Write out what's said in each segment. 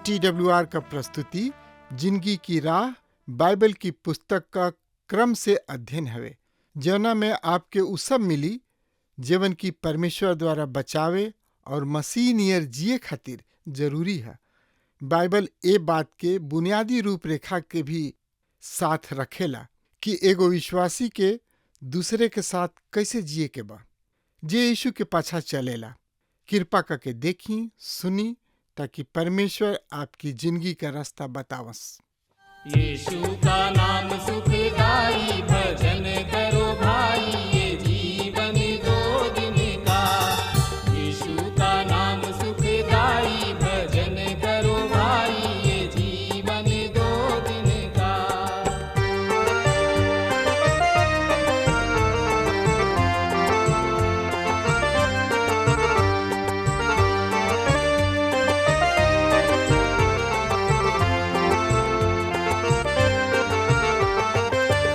TWR का प्रस्तुति जिंदगी की राह बाइबल की पुस्तक का क्रम से अध्ययन हवे, जौना में आपके उ सब मिली जीवन की परमेश्वर द्वारा बचावे और मसीह नियर जिए खातिर जरूरी है। बाइबल ए बात के बुनियादी रूपरेखा के भी साथ रखेला कि एगो विश्वासी के दूसरे के साथ कैसे जिए के बा। जे यीशु के पाछा चलेला, कृपा करके देखी सुनी ताकि परमेश्वर आपकी जिंदगी का रास्ता बतावस। यीशु का नाम सुखदाई, भजन करो भाई, ये जीवन दो दिन का। यीशु का नाम सुखदाई, भजन करो भाई, ये जीवन दो दिन का।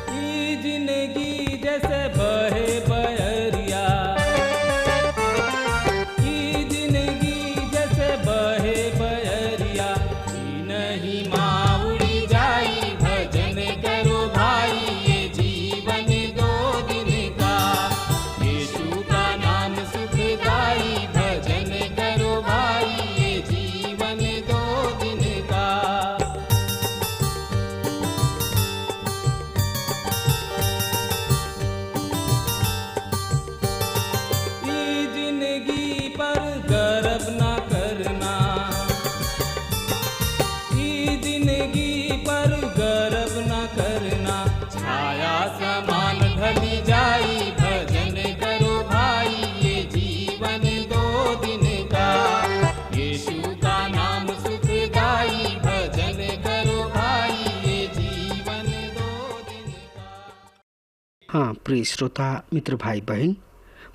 ई जिंदगी जैसे बहे बहरिया, ई जिंदगी जैसे बहे बहरिया, ई नहीं माँ उड़ी जाई, भजन करो भाई, ये जीवन दो दिन का। यीशु का नाम सुखदाई, भजन करो भाई, ये जीवन दो दिन का। ई जिंदगी पर गर्व न करना, ई जिंदगी पर गर्व न करना, छाया समान ढली जाई, भजन करो भाई, ये जीवन दो दिन का। यीशु का नाम सुखदाई, भजन करो भाई, ये जीवन दो दिन का। हाँ प्रिय श्रोता मित्र भाई बहन,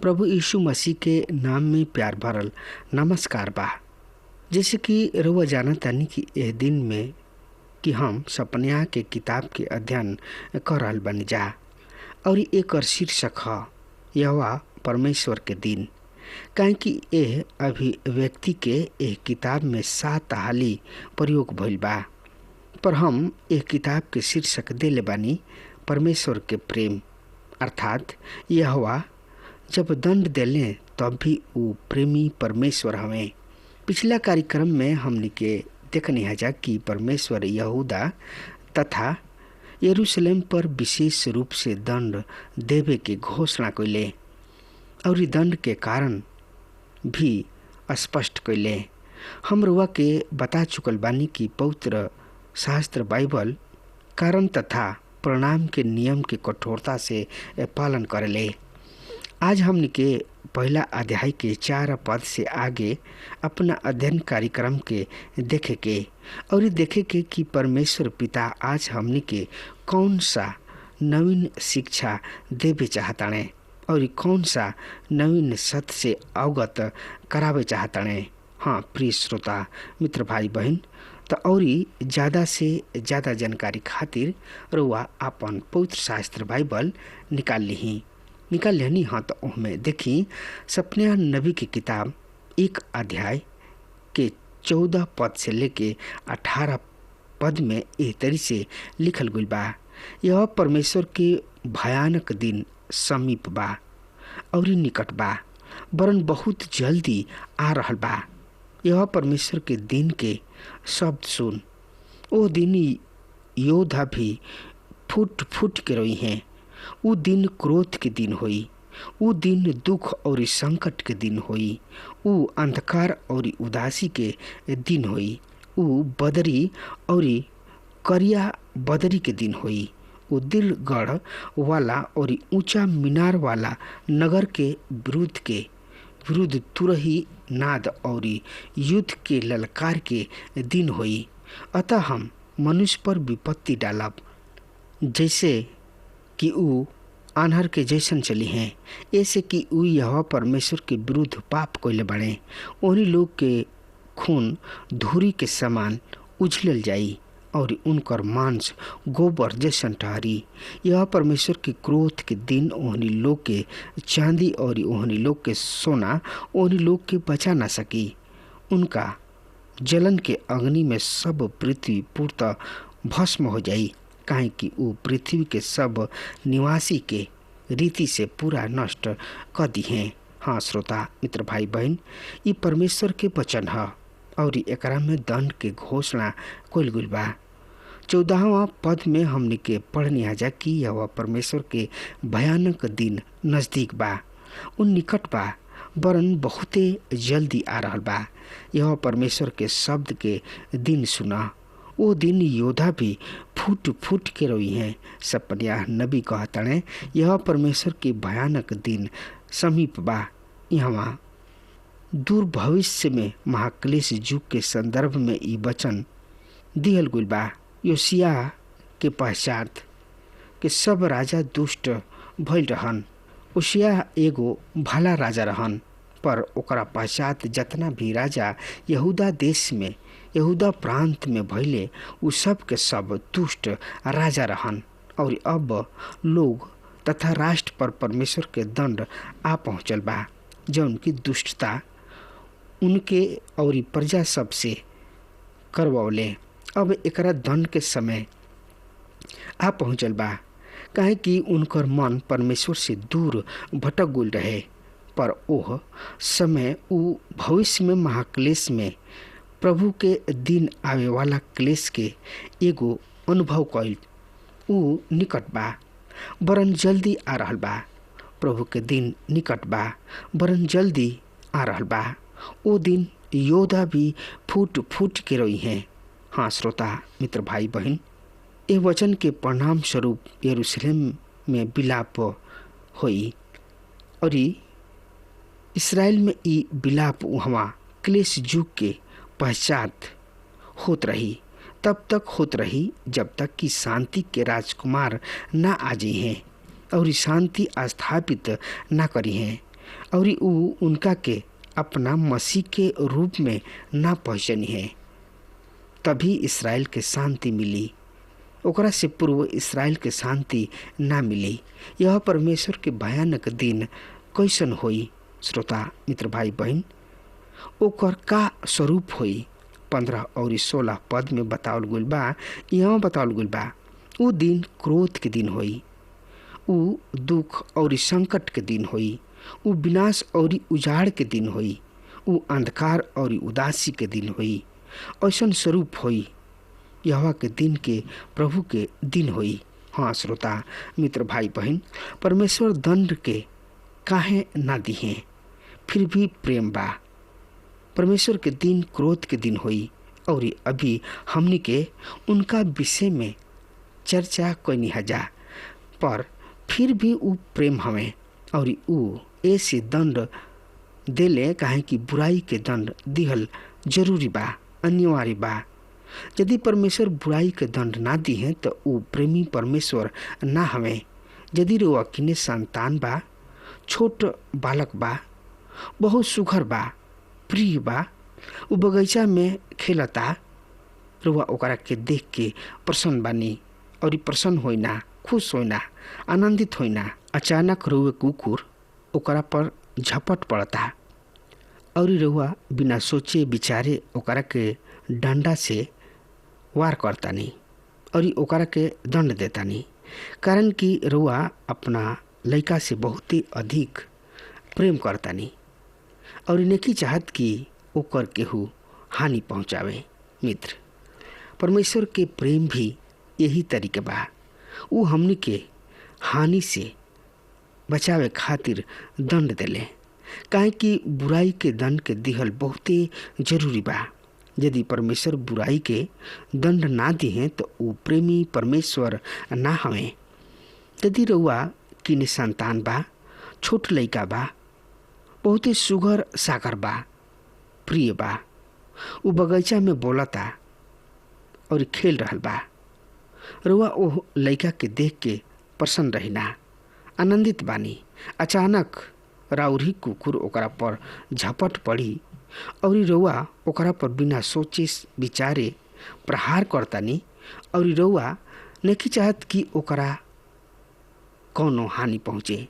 प्रभु यीशु मसीह के नाम में प्यार भरल नमस्कार बा। जैसे कि रउआ जाना तानी कि एह दिन में कि हम सपनिया के किताब के अध्ययन कर रहल बनी जा, और एकर शीर्षक ह यहोवा परमेश्वर के दिन। काहे कि एह अभिव्यक्ति के एह किताब में 7 हाली प्रयोग भइल बा, पर हम एह किताब के शीर्षक देले बानी परमेश्वर के प्रेम, अर्थात यहोवा जब दंड देले तब भी वो प्रेमी परमेश्वर हमें। पिछला कार्यक्रम में हमने के देखनी है जा कि परमेश्वर यहूदा तथा यरूशलेम पर विशेष रूप से दंड देवे के घोषणा कैले, और दंड के कारण भी स्पष्ट कैले। हम रुआ के बता चुकल बानी कि पवित्र शास्त्र बाइबल कारण तथा परिणाम के नियम के कठोरता से पालन करेले। आज हमने के पहला अध्याय के 4 पद से आगे अपना अध्ययन कार्यक्रम के देखे के और देखे के कि परमेश्वर पिता आज हमने के कौन सा नवीन शिक्षा देवे चाहताने और कौन सा नवीन सत्य से अवगत करावे चाहताने। हाँ प्रिय श्रोता मित्र भाई बहन, तो और ज़्यादा से ज़्यादा जानकारी खातिर रुआ अपन पवित्र शास्त्र बाइबल निकाल लेनी। हाँ तो उसमें देखी सपनिया नबी की किताब 1 अध्याय के 14 पद से लेके 18 पद में एह तरी से लिखल गइल बा। यह परमेश्वर के भयानक दिन समीप बा और निकट बा, वरन बहुत जल्दी आ रहल बा। यह परमेश्वर के दिन के शब्द सुन। ओ दिन योद्धा भी फुट फुट के रोई हैं। उ दिन क्रोध के दिन होई, उ दिन दुख और संकट के दिन होई, उ अंधकार और उदासी के दिन होई, उ बदरी और करिया बदरी के दिन होई, उ दिलगढ़ वाला और ऊंचा मीनार वाला नगर के विरुद्ध के विरुद्ध तुरही नाद और युद्ध के ललकार के दिन होई। अतः हम मनुष्य पर विपत्ति डालब जैसे कि ऊ आन्हर के जैसन चली हैं, ऐसे कि ऊ यहोवा परमेश्वर के विरुद्ध पाप कइले बाड़े। उन्हीं लोग के खून धूरी के समान उछलल जाई और उनकर मांस गोबर जैसन ठहरी। यह परमेश्वर के क्रोध के दिन ओहनी लोग के चांदी और ओहनी लोग के सोना ओहनी लोग के बचा न सकी। उनका जलन के अग्नि में सब पृथ्वी पूर्णतः भस्म हो जाई, काहे कि वो पृथ्वी के सब निवासी के रीति से पूरा नष्ट कर दी हैं। हाँ श्रोता मित्र भाई बहन, ये परमेश्वर के वचन है और एकरा में दंड के घोषणा कइल गइल बा। 14वां पद में हमने के पढ़नी आजा कि यह परमेश्वर के भयानक दिन नजदीक बा, उन निकट बा, वरन बहुते जल्दी आ रहल बा। यह परमेश्वर के शब्द के दिन सुना। वो दिन योद्धा भी फूट फूट के रोई हैं। सपन्याह नबी कहताणे यह परमेश्वर के भयानक दिन समीप बा। यहाँ दूर भविष्य में महाक्लेश युग के संदर्भ में ई वचन दिहल गइल बा। योशिया के पश्चात के सब राजा दुष्ट भइल रहन। ओशिया एगो भला राजा रहन, पर ओकरा पश्चात जतना भी राजा यहूदा देश में यहूदा प्रांत में भइले उ सब के सब दुष्ट राजा रहन। और अब लोग तथा राष्ट्र पर परमेश्वर के दंड आ पहुँचल बा, जौन की दुष्टता उनके और प्रजा सब से करवौले। अब एकरा दंड के समय आ पहुँचल बा, काहे कि उनकर मन परमेश्वर से दूर भटक गइल रहे। पर ओह समय उ भविष्य में महाक्लेश में प्रभु के दिन आवे वाला क्लेश के एगो अनुभव कइल उ निकट बा, वरन जल्दी आ रहल बा। प्रभु के दिन निकट बा, वरन जल्दी आ रहल बा। ओ दिन योद्धा भी फूट फूट के रोई हैं। हाँ श्रोता मित्र भाई बहन, ए वचन के परिणाम स्वरूप यरूशलेम में विलाप होई और इसराइल में ई विलाप वहाँ क्लेश युग के पश्चात होत रही, तब तक होत रही जब तक कि शांति के राजकुमार ना आ जाई हैं और शांति स्थापित ना करी हैं और ऊ उनका के अपना मसीह के रूप में ना पहचानी है। तभी इसराइल के शांति मिली, ओकरा से पूर्व इसराइल के शांति ना मिली। यह परमेश्वर के भयानक दिन कैसन होई श्रोता मित्र भाई बहन, ओकर का स्वरूप होई 15 और 16 पद में बतावल गइल बा। यहाँ बतावल गइल बा उ दिन क्रोध के दिन होई, उ दुख और संकट के दिन होई, उ विनाश और उजाड़ के दिन होई, उ अंधकार और उदासी के दिन होई। ऐसन स्वरूप होई यहोवा के दिन के प्रभु के दिन होई। हाँ श्रोता मित्र भाई बहन, परमेश्वर दंड के काहे ना दिहे, फिर भी प्रेम बा। परमेश्वर के दिन क्रोध के दिन होई और अभी हमनी के उनका विषय में चर्चा कोई हजा, पर फिर भी उ प्रेम हमें और उ ऐसे दंड देले काहे कि बुराई के दंड दिहल जरूरी बा, अनिवार्य बा। यदि परमेश्वर बुराई के दंड ना दी है तो उ प्रेमी परमेश्वर ना हमें। यदि रुआ किने संतान बा, छोट बालक बा, बहुत सुघर बा, प्रिय बा, उ बगीचा में खेलता, रुआ ओकरा के देख के प्रसन्न बानी और प्रसन्न होइना, खुश होइना, आनंदित होइना। अचानक रुआ कुकुर ओकरा पर झपट पड़ता और रुआ बिना सोचे विचारे ओकरा के डंडा से वार करतानी और ओकरा के दंड देतानी, कारण कि रुआ अपना लड़का से बहुत ही अधिक प्रेम करतानी और नेकी चाहत कि ओकर केहू हानि पहुँचावे। मित्र, परमेश्वर के प्रेम भी यही तरीके बा। उ हमनी के हानि से बचावे खातिर दंड देले, काहे कि बुराई के दंड के दिहल बहुते जरूरी बा। यदि परमेश्वर बुराई के दंड ना दिहे तो उ प्रेमी परमेश्वर ना हवे। यदि रउआ किने संतान बा, छोट लइका बा, बहुते सुघर सागर बा, प्रिय बा। उ बगीचा में बोलता और खेल रहल बा। रुआ ओह लड़का के देख के प्रसन्न रहिना, आनंदित बानी। अचानक राउरी कुकुर ओकरा पर झपट पड़ी और रउआ ओकरा पर बिना सोचे विचारे प्रहार करतानी और रउआ नहीं चाहत कि ओकरा कौनो हानि पहुँचे।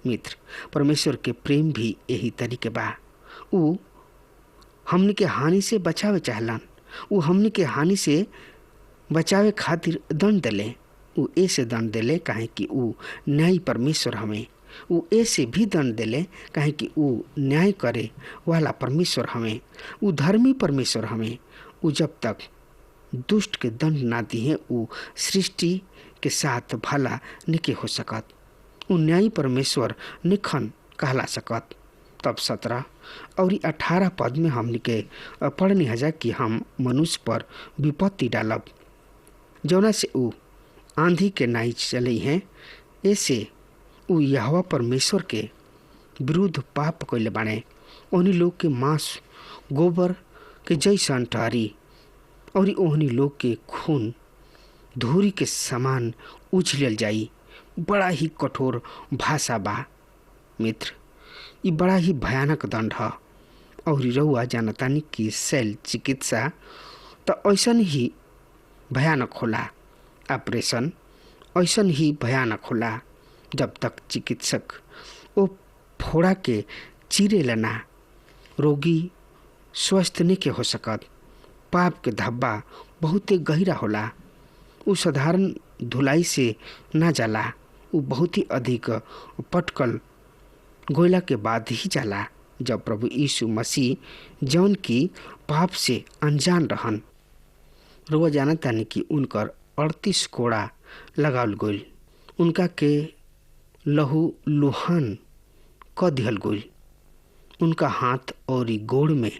मित्र, परमेश्वर के प्रेम भी यही तरीके बा। उ हमनी के हानि से बचावे चाहलन। उ हमनी के हानि से बचावे खातिर दंड दिले। उ ऐसे दंड दिले काहे कि उ न्यायी परमेश्वर हमें। उ ऐसे भी दंड दिले काहे कि उ न्याय करे वाला परमेश्वर हमें। उ धर्मी परमेश्वर हमें। उ जब तक दुष्ट के दंड ना दिए उ सृष्टि के साथ भला निके हो सकत। उ न्यायी परमेश्वर निखन कहला सकत। तब 17 और 18 पद में हमने के पढ़नी हजा कि हम मनुष्य पर विपत्ति डालब जौना से उ आंधी के नाई चले हैं। ऐसे उ यहोवा परमेश्वर के विरुद्ध पाप कइले बाणे। ओहनी लोग के मांस गोबर के जैसन ठहरी और ओहनी लोग के खून धूरी के समान उछलल जाई। बड़ा ही कठोर भाषा बा। मित्र, ये बड़ा ही भयानक दंड है। और रउआ जानतानी कि शल्य चिकित्सा तो ऐसन ही भयानक होला। ऑपरेशन ऐसन ही भयानक होला जब तक चिकित्सक वो फोड़ा के चीरे लेना रोगी स्वस्थ नहीं के हो सकत। पाप के धब्बा बहुत गहरा होला। उ साधारण धुलाई से ना जाला। उ बहुत ही अधिक पटकल गोयला के बाद ही जाला। जब प्रभु यीशु मसीह जौन की पाप से अनजान रहन, रुआ जानतानी कि उनकर 38 कोड़ा लगावल गइल। उनका के लहू लुहान क दिहल गइल। उनका हाथ और गोड़ में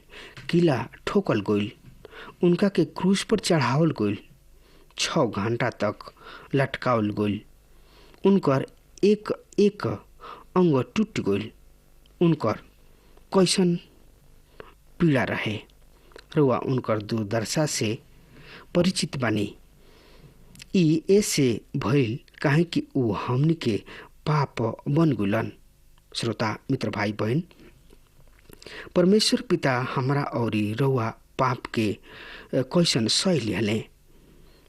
कीला ठोकल गइल। उनका के क्रूस पर चढ़ावल गइल। 6 घंटा तक लटकावल गइल। उनकर एक एक अंग टूट गइल। उनकर कैसन पीड़ा रहे। रुआ उनकर दुर्दशा से परिचित बानी। ई ऐसे भइल काहे कि उ हमनी के पाप बन गुलन। श्रोता मित्र भाई बहन, परमेश्वर पिता हमरा और रउआ पाप के कैसन सह लिहले।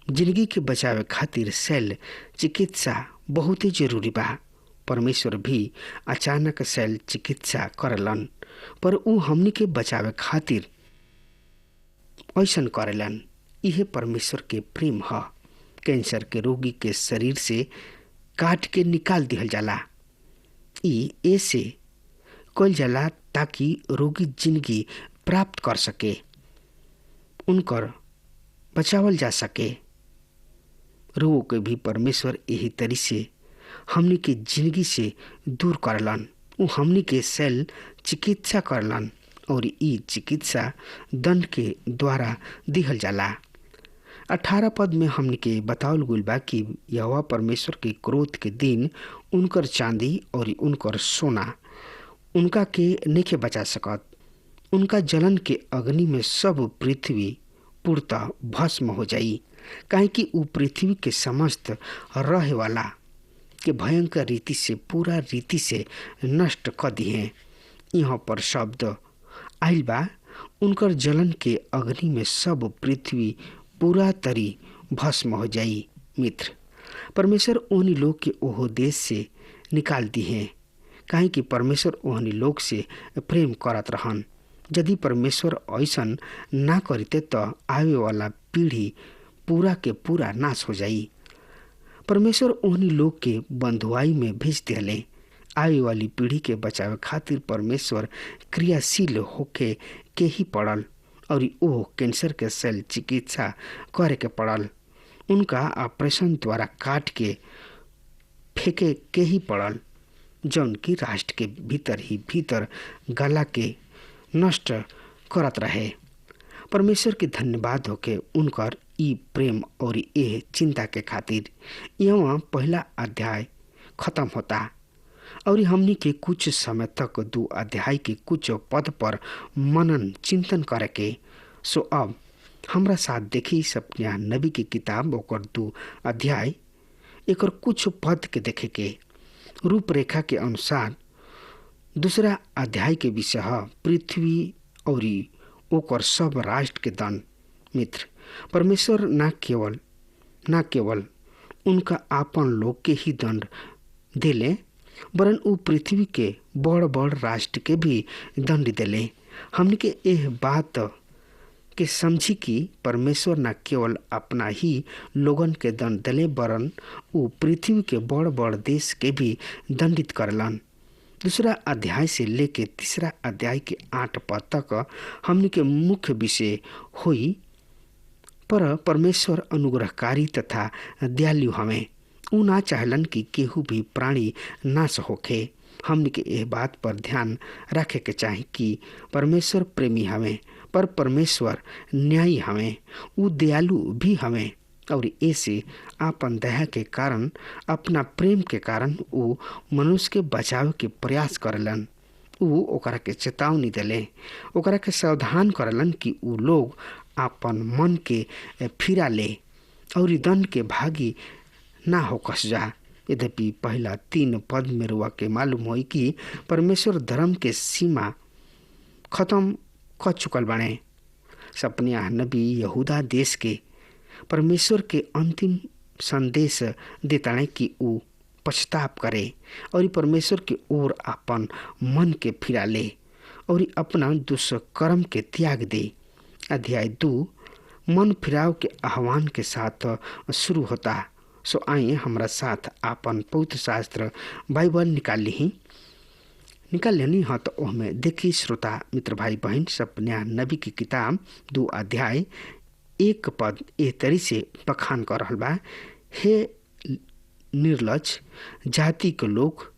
जिंदगी के बचावे खातिर शल्य चिकित्सा बहुत ही जरूरी बा। परमेश्वर भी अचानक शल्य चिकित्सा करलन, पर उ हमनी के बचावे खातिर ऐसन करेलन। यह परमेश्वर के प्रेम है। कैंसर के रोगी के शरीर से काट के निकाल दिहल जाला। ई ऐसे कइल जाला ताकि रोगी जिंदगी प्राप्त कर सके, उनकर बचावल जा सके। रोग के भी परमेश्वर यही तरी से हमनी के जिंदगी से दूर करलन। उ हमनी के शल्य चिकित्सा करलन और ई चिकित्सा दंड के द्वारा दिहल जाला। 18 पद में हमनी के बतावल गइल बा कि यहोवा परमेश्वर के क्रोध के दिन उनकर चांदी और उनकर सोना उनका के नहीं बचा सकत। उनका जलन के अग्नि में सब पृथ्वी पूर्णतः भस्म हो जाई, काहे कि उ पृथ्वी के समस्त रहे वाला के भयंकर रीति से पूरा रीति से नष्ट कर दिए। यहाँ पर शब्द आइल बा, उनकर जलन के अग्नि में सब पृथ्वी पूरा तरी भस्म हो जाई। मित्र, परमेश्वर ओहनी लोग के ओहो देश से निकाल दिए, काहे कि परमेश्वर ओहनी लोग से प्रेम करत रहन। यदि परमेश्वर ऐसन ना करते तो आवे वाला पीढ़ी पूरा के पूरा नाश हो जाई। परमेश्वर ओहनी लोग के बंधुआई में भेज दिले। आवे वाली पीढ़ी के बचावे खातिर परमेश्वर क्रियाशील होके के ही पड़ल और ओह कैंसर के शल्य चिकित्सा करे के पड़ल। उनका ऑपरेशन द्वारा काट के फेंके के ही पड़ल, जौन की राष्ट्र के भीतर ही भीतर गला के नष्ट करत रहे। परमेश्वर के धन्यवाद होके उनकर ई प्रेम और ये चिंता के खातिर यहाँ पहला अध्याय खत्म होता। और हमनी के कुछ समय तक 2 अध्याय के कुछ पद पर मनन चिंतन करे के। सो अब हमरा साथ देखी सपन्या नबी की किताब ओकर 2 अध्याय एक कुछ पद के देखे के। रूपरेखा के अनुसार दूसरा अध्याय के विषय है पृथ्वी और ओकर सब राष्ट्र के दंड। मित्र, परमेश्वर न केवल उनका आपन लोग के ही दंड देले, वरन उ पृथ्वी के बड़ बड़ राष्ट्र के भी दंड देले। हमने के यह बात के समझी कि परमेश्वर न केवल अपना ही लोगन के दंड देले, वरन उ पृथ्वी के बड़ बड़ देश के भी दंडित करलन। दूसरा अध्याय से लेके तीसरा अध्याय के 8 पद तक हमने के मुख्य विषय हुई। पर परमेश्वर अनुग्रहकारी तथा दयालु हमें। उ ना चाहलन कि केहू भी प्राणी नाश होखे। हमने के यह बात पर ध्यान रखे के चाही कि परमेश्वर प्रेमी हमें, पर परमेश्वर न्यायी हमें। उ दयालु भी हमें और ऐसे आपन दया के कारण, अपना प्रेम के कारण उ मनुष्य के बचाव के प्रयास करलन। उ ओकरा के चेतावनी देले, ओकरा के सावधान करलन कि उ लोग आपन मन के फिरा ले और दंड के भागी ना होकस जा। यद्यपि पहला 3 पद में रुआ के मालूम होई कि परमेश्वर धर्म के सीमा खत्म कर चुकल बने। सपन्या नबी यहूदा देश के परमेश्वर के अंतिम संदेश देताने कि उ पछताप करे और परमेश्वर की ओर अपन मन के फिरा ले और अपना दुष्कर्म के त्याग दे। अध्याय 2 मन फिराव के आह्वान के साथ शुरू होता। सो आइए हमारा साथ आपन पवित्र शास्त्र बाइबल निकाल लेनी हो तो ओहमें देखी श्रोता मित्र भाई बहन सपन्या नबी की किताब 2 अध्याय 1 पद ए तरी से बखान कर रहल बा। हे निर्लज जाति के लोग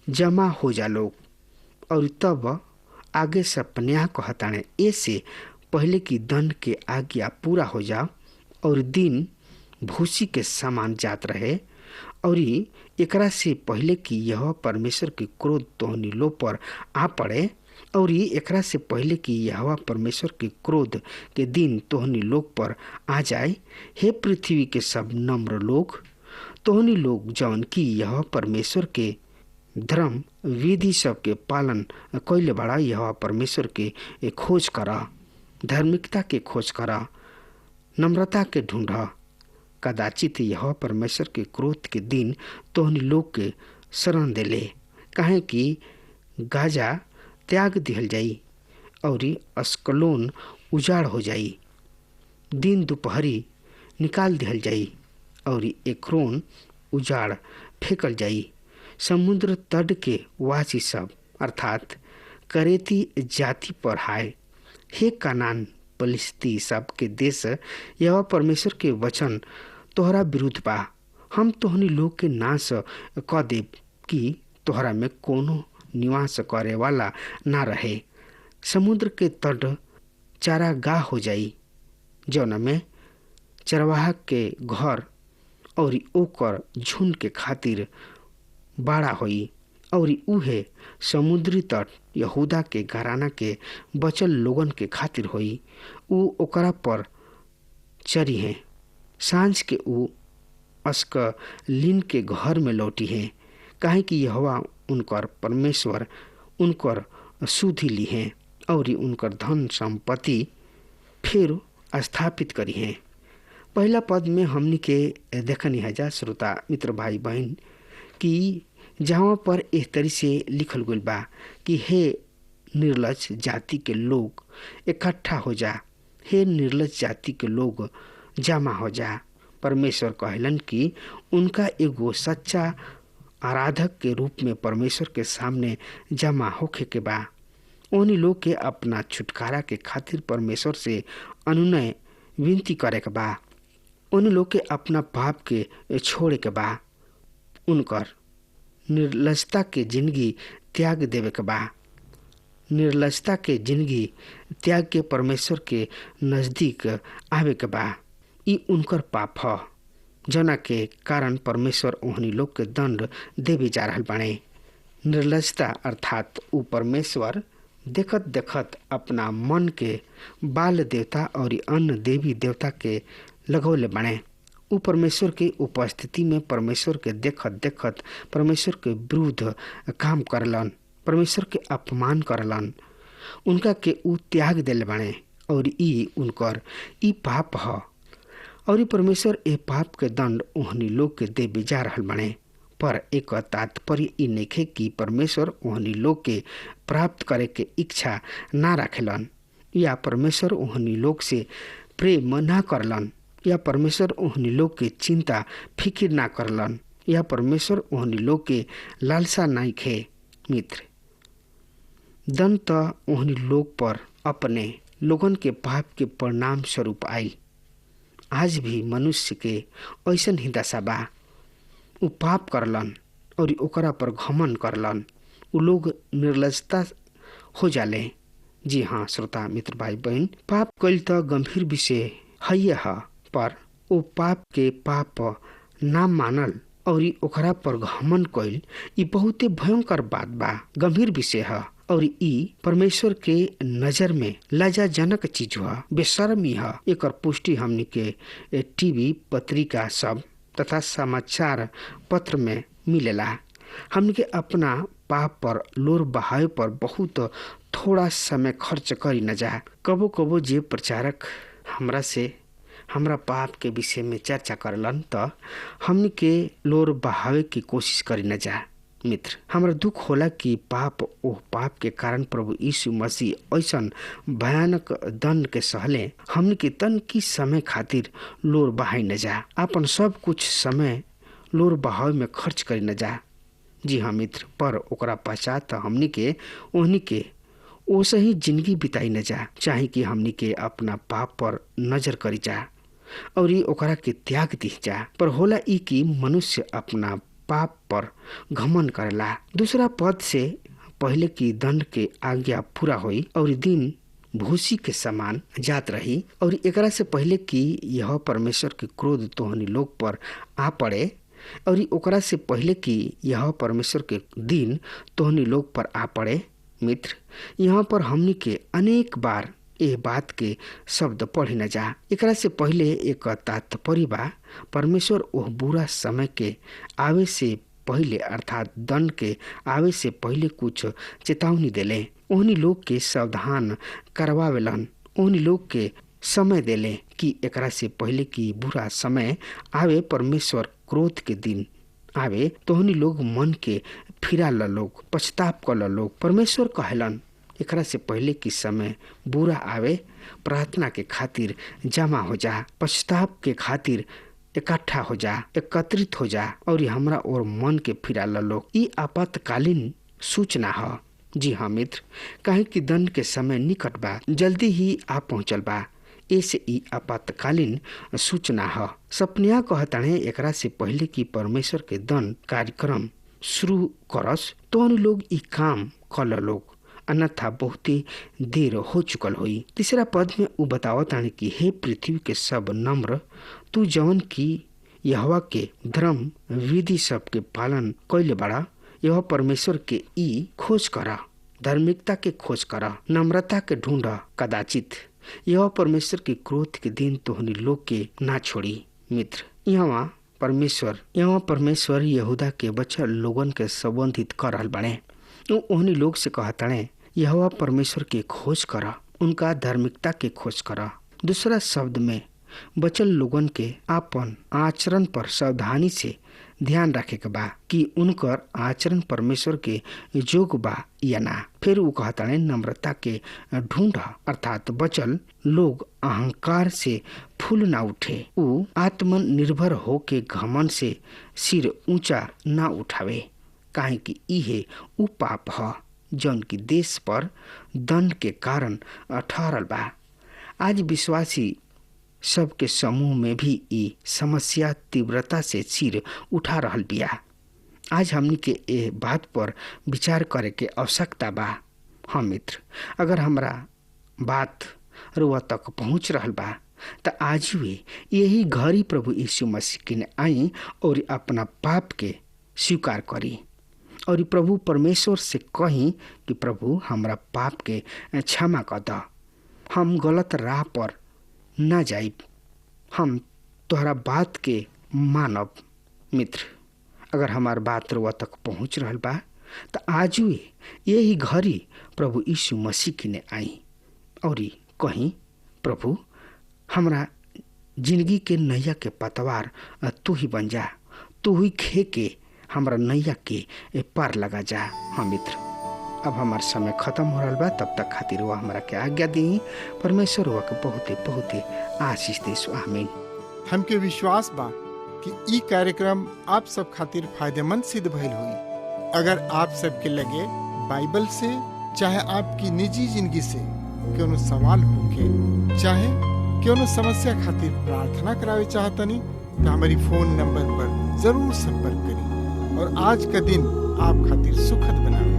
जमा हो जा लोग। और तब आगे सपन्या कहताने ऐसे पहले की दंड के आज्ञा पूरा हो जाओ और दिन भूसी के समान जात रहे और एकरा से पहले कि यह परमेश्वर के क्रोध तोहनी लो पर आ पड़े और एकरा से पहले कि यह परमेश्वर के क्रोध के दिन तोहनी लोग पर आ जाए। हे पृथ्वी के सब नम्र लोग, तोहनी लोग जौन की यह परमेश्वर के धर्म विधि सब के पालन कैले बड़ा, यह परमेश्वर के खोज करा, धार्मिकता के खोज करा, नम्रता के ढूंढा। कदाचित यह परमेश्वर के क्रोध के दिन तोहनी लोग के शरण देले, काहे कि गाजा त्याग दिहल जाई और अस्कलोन उजाड़ हो जाई। दिन दोपहरी निकाल दिहल जाई और एक्रोन उजाड़ फेंकल जाई। समुद्र तट के वासी सब अर्थात करेती जाति पर हाय। हे कनान पलिस्ती सब के देश, यह परमेश्वर के वचन तोहरा विरुद्ध बा। हम तोहनी लोग के नाश क देब कि तोहरा में कोनो निवास करे वाला ना रहे। समुद्र के तट चारागाह हो जाई, जौना में चरवाहा के घर और ओकर झुंड के खातिर बाड़ा होई और उहे समुद्री तट यहूदा के घराना के बचल लोगन के खातिर होई। उ ओकरा पर चरी हैं। सांझ के उ अस्कलीन के घर में लौटी हैं, काहे कि यहोवा उनकर परमेश्वर उनकर सुधि ली हैं और उनकर धन संपत्ति फिर स्थापित करी हैं। पहला पद में हमनी के देखनी है जा श्रोता मित्र भाई बहन कि जहाँ पर इस तरी से लिखल गइल बा कि हे निर्लज जाति के लोग इकट्ठा हो जा, हे निर्लज जाति के लोग जमा हो जा। परमेश्वर कहलन कि उनका एगो सच्चा आराधक के रूप में परमेश्वर के सामने जमा होखे के बा। उन्हीं लोग के अपना छुटकारा के खातिर परमेश्वर से अनुनय विनती करे के बा। उन्हीं लोग के अपना पाप के छोड़े के बा। उनकर निर्लजता के जिंदगी त्याग देवे के बा। निर्लजता के जिंदगी त्याग के परमेश्वर के नजदीक आवे के बा। ई उनकर पाप ह, जना के कारण परमेश्वर ओहनी लोग के दंड देवे जा रहल बाणे। निर्लजता अर्थात ऊ परमेश्वर देखत देखत अपना मन के बाल देवता और अन्य देवी देवता के लगौले बने। ऊ परमेश्वर के उपस्थिति में परमेश्वर के देखत देखत परमेश्वर के विरुद्ध काम करलन, परमेश्वर के अपमान करलन, उनका के ऊ त्याग दिल बने और ई उनकर ई पाप ह और परमेश्वर ए पाप के दंड ओहनी लोग के देवे जा रहल बने। पर एक तात्पर्य ई नइखे कि परमेश्वर ओहनी लोग के प्राप्त करे के इच्छा ना रखेलन या परमेश्वर ओहनी लोग से प्रेम ना करलन या परमेश्वर ओहनी लोग के चिंता फिकिर ना करलन या परमेश्वर ओहनी लोग के लालसा नइखे। मित्र, दंड त ओहनी लोग पर अपने लोगन के पाप के परिणाम स्वरूप आयल। आज भी मनुष्य के ऐसन ही दशा बा। उ पाप करलन और ओकरा पर घमन करलन। उ लोग निर्लजता हो जाले। जी हाँ श्रोता मित्र भाई बहन, पाप कइल त गंभीर विषय है पर ओ पाप के पाप ना मानल और ओकरा पर घमन कइल ई बहुते भयंकर बात बा, गंभीर विषय है और ई परमेश्वर के नजर में लज्जाजनक चीज हुआ, बेशर्मी है। एकर पुष्टि हमनी के टीवी पत्रिका सब तथा समाचार पत्र में मिलेला। हमनी के अपना पाप पर लोर बहावे पर बहुत थोड़ा समय खर्च करी न जा। कबो कबो जे प्रचारक हमरा से हमरा पाप के विषय में चर्चा करलन त हमनी के लोर बहावे की कोशिश करी न जा। मित्र, हमरा दुख होला कि ओ पाप के कारण प्रभु यीशु मसीह ऐसन भयानक दंड के सहले। हमनी के तन की समय खातिर लोर बहाई न जा, अपन सब कुछ समय लोर बहावे में खर्च करी न जा। जी हाँ मित्र, पर ओकरा पश्चात हमनी के ओहनी के ओसे ही जिंदगी बिताई न जा, चाहे कि हमनी के अपना पाप पर नजर करी जा और ओकरा के त्याग दी जा। पर होला ई कि मनुष्य अपना पाप पर घमन करेला। दूसरा पद से पहले की दंड के आज्ञा पूरा हुई और दिन भूसी के समान जात रही और एकरा से पहले कि यह परमेश्वर के क्रोध तोहनी लोग पर आ पड़े और ओकरा से पहले कि यह परमेश्वर के दिन तोहनी लोग पर आ पड़े। मित्र, यहाँ पर हमनी के अनेक बार ए बात के शब्द पढ़ी न जा। एकरा से पहले एक तात्पर्य बा परमेश्वर ओह बुरा समय के आवे से पहले अर्थात दंड के आवे से पहले कुछ चेतावनी देले। ओहनी लोग के सावधान करवावेलन, ओहनी लोग के समय देले कि एकरा से पहले कि बुरा समय आवे, परमेश्वर क्रोध के दिन आवे, तोहनी लोग मन के फिरा ल लोग, पछताप कर ल लोग। परमेश्वर कहलन एकरा से पहले कि समय बुरा आवे, प्रार्थना के खातिर जमा हो जा, पश्चाताप के खातिर इकट्ठा हो जा, एकत्रित हो जा और हमरा और मन के फिरा ल लोग। ई आपातकालीन सूचना है। जी हाँ मित्र, काहे कि दंड के समय निकट बा, जल्दी ही आ पहुंचल बा। ऐसे ई आपातकालीन सूचना है। सपनिया कहताणे एकरा से पहले कि परमेश्वर के दंड कार्यक्रम शुरू करस तो लोग ई काम कर लोग, अन्यथा बहुत ही देर हो चुकल हुई। तीसरा पद में उ बतावतानी कि हे पृथ्वी के सब नम्र, तू जवन की यहोवा के धर्म विधि सब के पालन कैले बड़ा, यह परमेश्वर के ई खोज करा, धार्मिकता के खोज करा, नम्रता के ढूंढा। कदाचित यह परमेश्वर के क्रोध के दिन तोहनी लोग के ना छोड़ी। मित्र, यहाँ परमेश्वर यहूदा के बचल लोगन के संबंधित कर रहल बने। ओहनी लोग से कहताणे यहोवा परमेश्वर के खोज करा, उनका धार्मिकता के खोज करा। दूसरा शब्द में बचल लोगन के आपन आचरण पर सावधानी से ध्यान रखे के बा कि उनकर आचरण परमेश्वर के जोग बा या ना। फिर वो कहताणे नम्रता के ढूंढ, अर्थात बचल लोग अहंकार से फूल ना उठे, वो आत्मनिर्भर होके घमन से सिर ऊंचा ना उठावे, काहे कि इहे उ पाप है जौन की देश पर दंड के कारण ठहरल बा। आज विश्वासी सबके समूह में भी ई समस्या तीव्रता से सिर उठा रहल बिया। आज हमनी के ए बात पर विचार करे के आवश्यकता बा। हाँ मित्र, अगर हमरा बात रुआ तक पहुँच रहल बा त आज वे यही घड़ी प्रभु यीशु मसीह के आई और अपना पाप के स्वीकार करी और प्रभु परमेश्वर से कही कि प्रभु हमरा पाप के क्षमा कर द, हम गलत राह पर ना जाइब, हम तोहरा बात के मानब। मित्र, अगर हमार बात रुआ तक पहुँच रहल बा तो आज यही घड़ी प्रभु यीशु मसीह की ने आई और कहीं प्रभु हमरा जिंदगी के नैया के पतवार तू ही बन जा, तू ही खे के हमरा नैया के पार लगा जा। हाँ मित्र, अब हमार समय खत्म हो रहा बा, तब तक खातिर वह हमरा के आज्ञा दी। परमेश्वर वह के बहुते बहुते आशीष देसु। आमीन। हमके विश्वास बा कि ई कार्यक्रम आप सब खातिर फायदेमंद सिद्ध भइल हुई। अगर आप सबके लगे बाइबल से चाहे आपकी निजी जिंदगी से कोनो सवाल होके चाहे कोनो समस्या खातिर प्रार्थना करावे चाहतनी तो हमारी फोन नंबर पर जरूर संपर्क करें और आज का दिन आप खातिर सुखद बनावे।